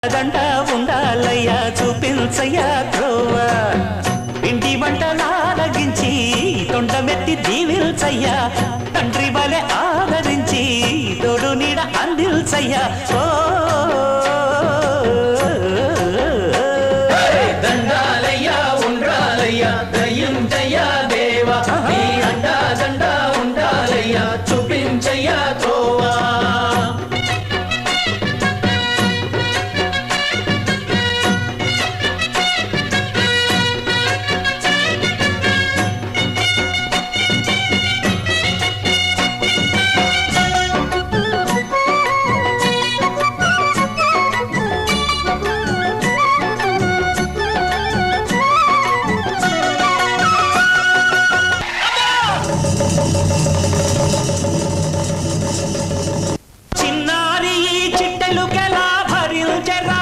దంట ఉండాలయ్యా చూపించయ్యా త్రోవ ఇంటి వంటలారగించి తొండమెత్తి దీవిల్చయ్యా తండ్రి వలె ఆదరించి తోడు నీడ అందిల్చయ్యా ఓ